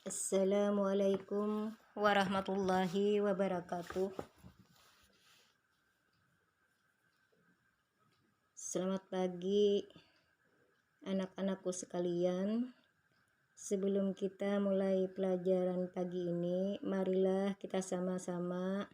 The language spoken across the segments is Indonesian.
Assalamualaikum warahmatullahi wabarakatuh. Selamat pagi anak-anakku sekalian. Sebelum kita mulai pelajaran pagi ini, marilah kita sama-sama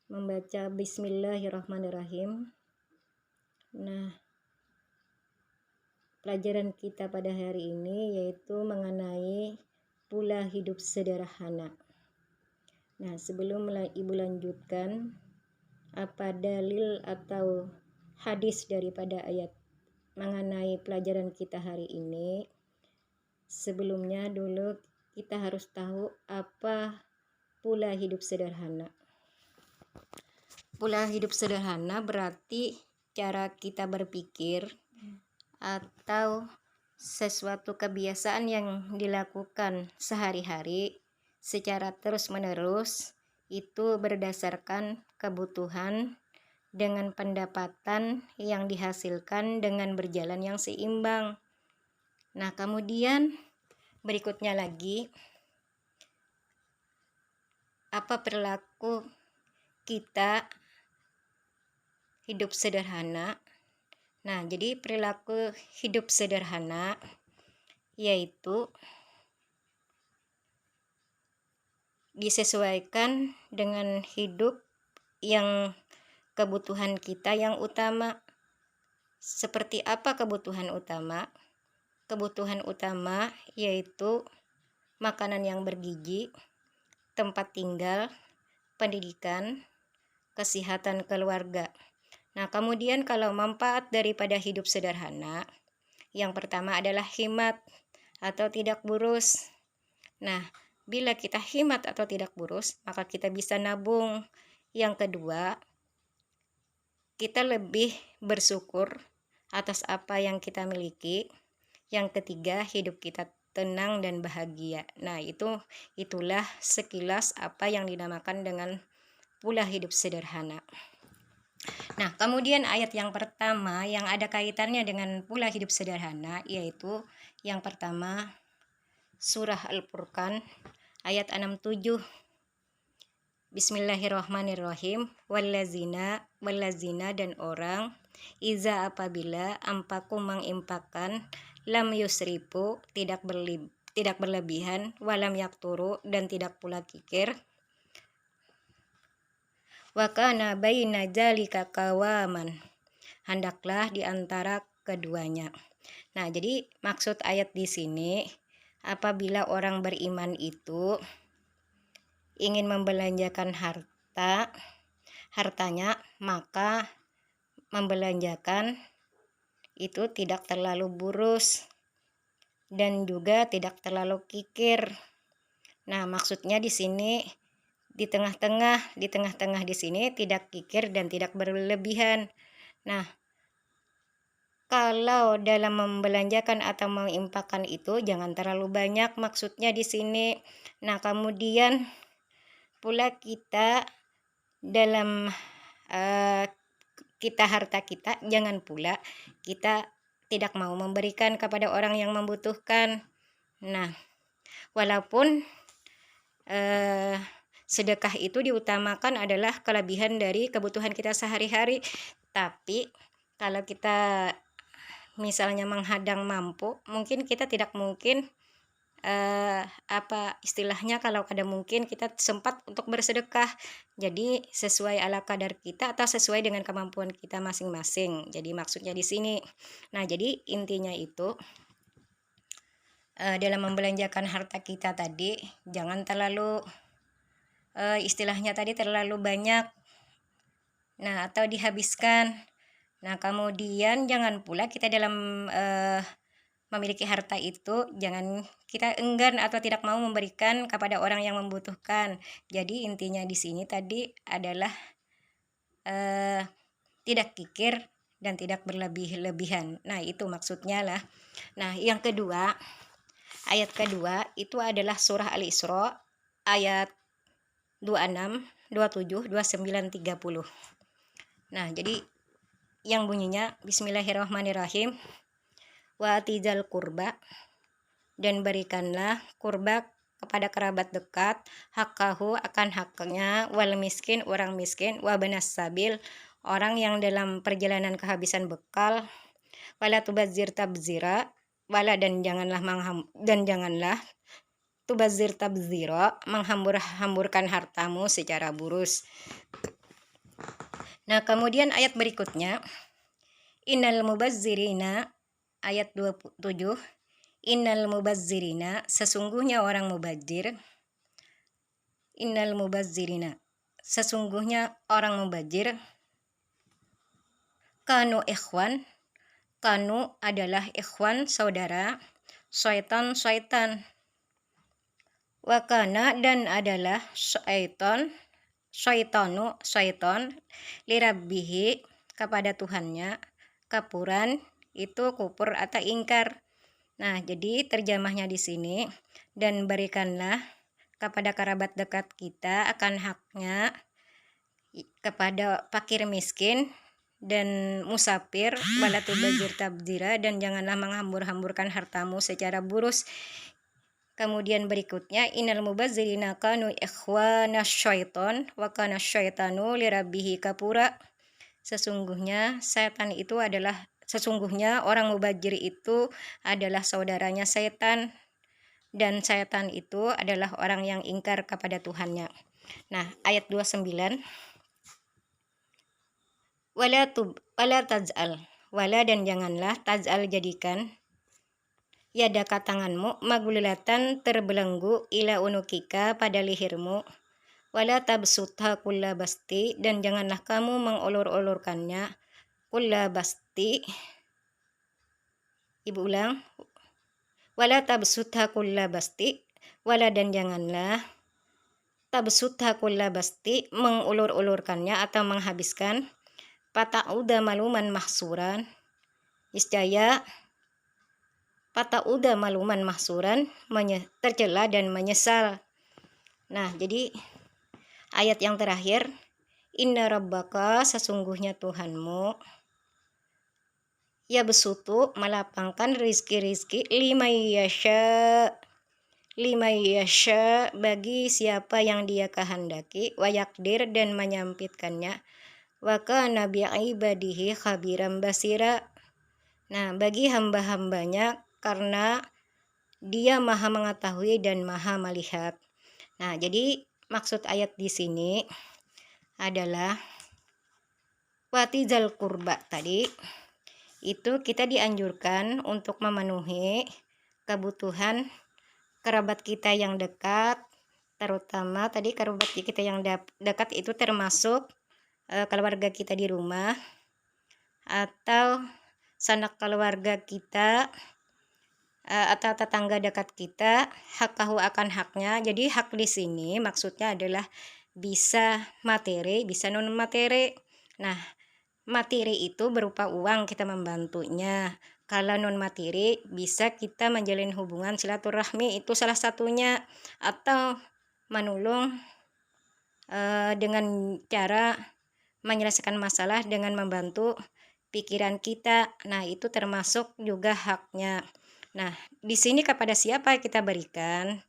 membaca Bismillahirrahmanirrahim. Nah, pelajaran kita pada hari ini yaitu mengenai pola hidup sederhana. Nah, sebelum ibu lanjutkan, apa dalil atau hadis daripada ayat mengenai pelajaran kita hari ini? Sebelumnya dulu kita harus tahu apa pola hidup sederhana. Pola hidup sederhana berarti cara kita berpikir atau sesuatu kebiasaan yang dilakukan sehari-hari secara terus-menerus itu berdasarkan kebutuhan dengan pendapatan yang dihasilkan dengan berjalan yang seimbang. Nah, kemudian berikutnya lagi, apa perilaku kita hidup sederhana? Nah, jadi perilaku hidup sederhana yaitu disesuaikan dengan hidup yang kebutuhan kita yang utama. Seperti apa kebutuhan utama? Kebutuhan utama yaitu makanan yang bergizi, tempat tinggal, pendidikan, kesehatan keluarga. Nah, kemudian kalau manfaat daripada hidup sederhana, yang pertama adalah hemat atau tidak boros. Nah, bila kita hemat atau tidak boros, maka kita bisa nabung. Yang kedua, kita lebih bersyukur atas apa yang kita miliki. Yang ketiga, hidup kita tenang dan bahagia. Nah, itulah sekilas apa yang dinamakan dengan pola hidup sederhana. Nah, kemudian ayat yang pertama yang ada kaitannya dengan pola hidup sederhana yaitu yang pertama surah Al-Furqan ayat 67. Bismillahirrahmanirrahim. Wallazina dan orang iza apabila ampaku mengimpakkan lam yusrifu tidak berlebihan walam yakturu dan tidak pula kikir wa kana baina dzalika qawaman, hendaklah di antara keduanya. Nah, jadi maksud ayat di sini apabila orang beriman itu ingin membelanjakan hartanya, maka membelanjakan itu tidak terlalu boros dan juga tidak terlalu kikir. Nah, maksudnya di sini di tengah-tengah di sini tidak kikir dan tidak berlebihan. Nah, kalau dalam membelanjakan atau menginfakkan itu jangan terlalu banyak maksudnya di sini. Nah, kemudian pula kita dalam harta kita jangan pula kita tidak mau memberikan kepada orang yang membutuhkan. Nah, walaupun sedekah itu diutamakan adalah kelebihan dari kebutuhan kita sehari-hari, tapi kalau kita misalnya menghadang mampu, mungkin kita tidak mungkin kalau ada mungkin kita sempat untuk bersedekah. Jadi sesuai ala kadar kita atau sesuai dengan kemampuan kita masing-masing. Jadi maksudnya di sini. Nah, jadi intinya itu dalam membelanjakan harta kita tadi jangan terlalu istilahnya tadi terlalu banyak. Nah, atau dihabiskan. Nah, kemudian jangan pula kita dalam memiliki harta itu jangan kita enggan atau tidak mau memberikan kepada orang yang membutuhkan. Jadi intinya di sini tadi adalah tidak kikir dan tidak berlebih-lebihan. Nah, itu maksudnya lah. Nah, yang kedua, ayat kedua itu adalah surah Al-Isra ayat 26, 27, 29, 30. Nah, jadi yang bunyinya Bismillahirrahmanirrahim. Wa atizal qurba dan berikanlah kurba kepada kerabat dekat, hakahu akan haknya, wal miskin orang miskin, wabanas sabil orang yang dalam perjalanan kehabisan bekal, wala tubazir tabzira, wala dan janganlah tubazir tabzira menghambur-hamburkan hartamu secara burus. Nah, kemudian ayat berikutnya, innal mubazzirina, ayat 27, innal mubazzirina, sesungguhnya orang mubazir, innal mubazzirina, sesungguhnya orang mubazir, kanu ikhwan, kanu adalah ikhwan saudara, syaitan, wakana dan adalah syaitanu syaiton, lirabbihi kepada Tuhannya, kapuran itu kufur atau ingkar. Nah, jadi terjemahnya di sini, dan berikanlah kepada kerabat dekat kita akan haknya, kepada fakir miskin dan musafir, wala tubazir tabzira dan janganlah menghambur-hamburkan hartamu secara burus. Kemudian berikutnya, innal mubazzirina kanu ikhwana syaiton wa kana syaitanu lirabbihi kapura. Sesungguhnya orang mubazir itu adalah saudaranya setan, dan setan itu adalah orang yang ingkar kepada Tuhannya. Nah, ayat 29, wala taj'al, wala dan janganlah, taj'al jadikan, yadaka tanganmu, magulatan terbelenggu, ila unukika pada lehermu, wala tabsutha kulla basti dan janganlah kamu mengulur-ulurkannya, kulla basti, ibu ulang, wala tabsutha kulla basti, wala dan janganlah tabsutha kulla basti mengulur-ulurkannya atau menghabiskan, pata'uda maluman mahsuran, niscaya pata'uda maluman mahsuran tercela dan menyesal. Nah, jadi ayat yang terakhir, inna rabbaka sesungguhnya Tuhanmu, ya besutu melapangkan rizki-rizki limayasya bagi siapa yang dia kehendaki, wayakdir dan menyempitkannya, waka nabi ibadihi khabiran basira. Nah, bagi hamba-hambanya karena dia maha mengetahui dan maha melihat. Nah, jadi maksud ayat di sini adalah watizal kurba tadi itu kita dianjurkan untuk memenuhi kebutuhan kerabat kita yang dekat, terutama tadi kerabat kita yang dekat itu termasuk keluarga kita di rumah atau sanak keluarga kita atau tetangga dekat kita, hakahu akan haknya. Jadi hak di sini maksudnya adalah bisa materi, bisa non materi. Nah, materi itu berupa uang kita membantunya. Kalau non materi bisa kita menjalin hubungan silaturahmi, itu salah satunya, atau menolong dengan cara menyelesaikan masalah dengan membantu pikiran kita. Nah, itu termasuk juga haknya. Nah, di sini kepada siapa kita berikan?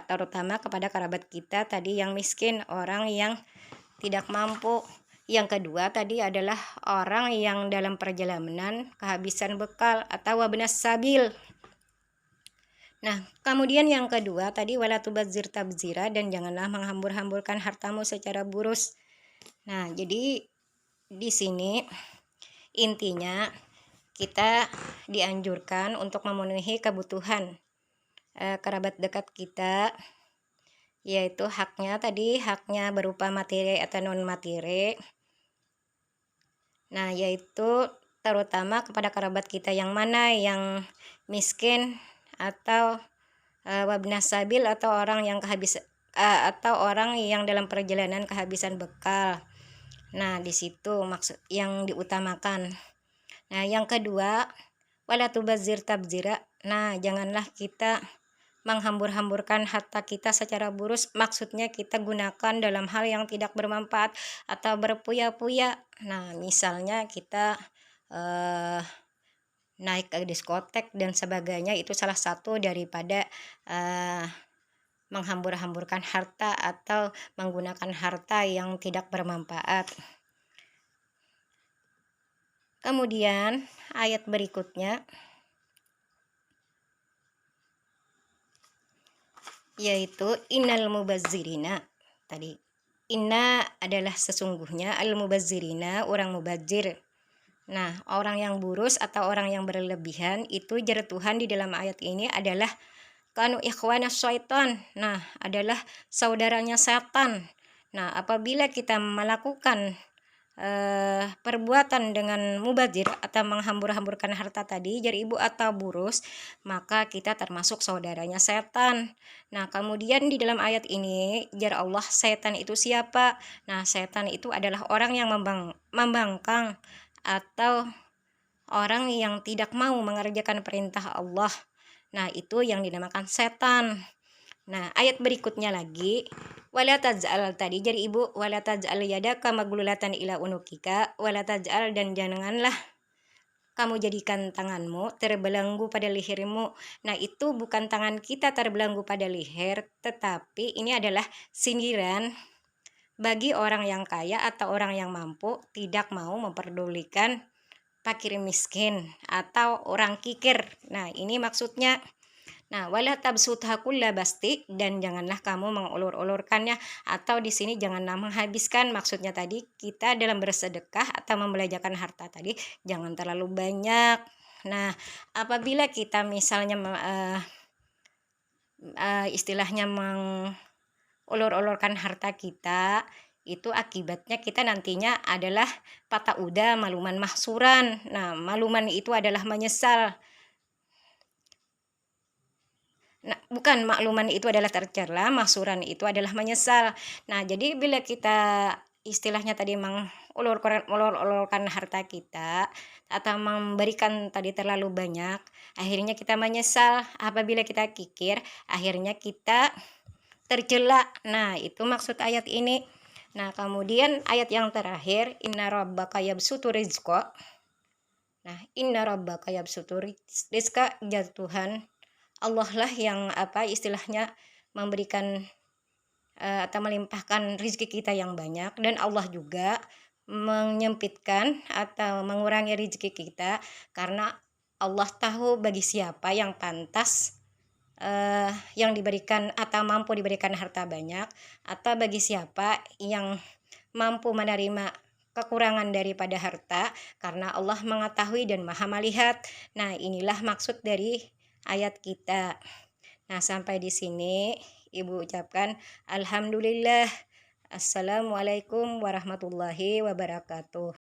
Terutama kepada kerabat kita tadi yang miskin, orang yang tidak mampu. Yang kedua tadi adalah orang yang dalam perjalanan kehabisan bekal atau wabnas sabil. Nah, kemudian yang kedua tadi wala tubazir tabzira dan janganlah menghambur-hamburkan hartamu secara burus. Nah, jadi di sini intinya kita dianjurkan untuk memenuhi kebutuhan kerabat dekat kita, yaitu haknya berupa materi atau non materi. Nah, yaitu terutama kepada kerabat kita yang mana yang miskin atau wabnas sabil atau orang yang dalam perjalanan kehabisan bekal. Nah, di situ maksud yang diutamakan. Nah, yang kedua, wala tubazir tabzira. Nah, janganlah kita menghambur-hamburkan harta kita secara burus, maksudnya kita gunakan dalam hal yang tidak bermanfaat atau berpuya-puya. Nah, misalnya kita naik ke diskotek dan sebagainya, itu salah satu daripada menghambur-hamburkan harta atau menggunakan harta yang tidak bermanfaat. Kemudian ayat berikutnya yaitu innal mubazzirina. Tadi inna adalah sesungguhnya, al mubazzirina orang mubazir. Nah, orang yang boros atau orang yang berlebihan itu jar Tuhan di dalam ayat ini adalah kanu ikhwana syaitan. Nah, adalah saudaranya setan. Nah, apabila kita melakukan perbuatan dengan mubazir atau menghambur-hamburkan harta tadi, jar ibu atau boros, maka kita termasuk saudaranya setan. Nah, kemudian di dalam ayat ini jar Allah, setan itu siapa? Nah, setan itu adalah orang yang membangkang atau orang yang tidak mau mengerjakan perintah Allah. Nah, itu yang dinamakan setan. Nah, ayat berikutnya lagi, wala taj'al, tadi jadi ibu, wala taj'al yadaka maglulatan ila unukika, wala taj'al, dan janganlah kamu jadikan tanganmu terbelenggu pada lehermu. Nah, itu bukan tangan kita terbelenggu pada leher, tetapi ini adalah sindiran bagi orang yang kaya atau orang yang mampu tidak mau memperdulikan fakir miskin atau orang kikir. Nah, ini maksudnya. Nah, wala tabsutha kulla basti, dan janganlah kamu mengulur-ulurkannya, atau di sini janganlah menghabiskan. Maksudnya tadi kita dalam bersedekah atau membelanjakan harta tadi jangan terlalu banyak. Nah, apabila kita misalnya istilahnya mengulur-ulurkan harta kita, itu akibatnya kita nantinya adalah patauda maluman mahsuran. Nah, maluman itu adalah menyesal. Nah, bukan, makluman itu adalah tercela, mahsuran itu adalah menyesal. Nah, jadi bila kita istilahnya tadi mengulur-ulurkan harta kita atau memberikan tadi terlalu banyak, akhirnya kita menyesal. Apabila kita kikir, akhirnya kita tercela. Nah, itu maksud ayat ini. Nah, kemudian ayat yang terakhir, inna rabbaka yabsutu rizqa. Nah, inna rabbaka yabsutu rizqa, Tuhan Allah lah yang istilahnya memberikan atau melimpahkan rezeki kita yang banyak, dan Allah juga menyempitkan atau mengurangi rezeki kita, karena Allah tahu bagi siapa yang pantas yang diberikan atau mampu diberikan harta banyak, atau bagi siapa yang mampu menerima kekurangan daripada harta, karena Allah mengetahui dan maha melihat. Nah, inilah maksud dari ayat kita. Nah, sampai di sini Ibu ucapkan alhamdulillah. Assalamualaikum warahmatullahi wabarakatuh.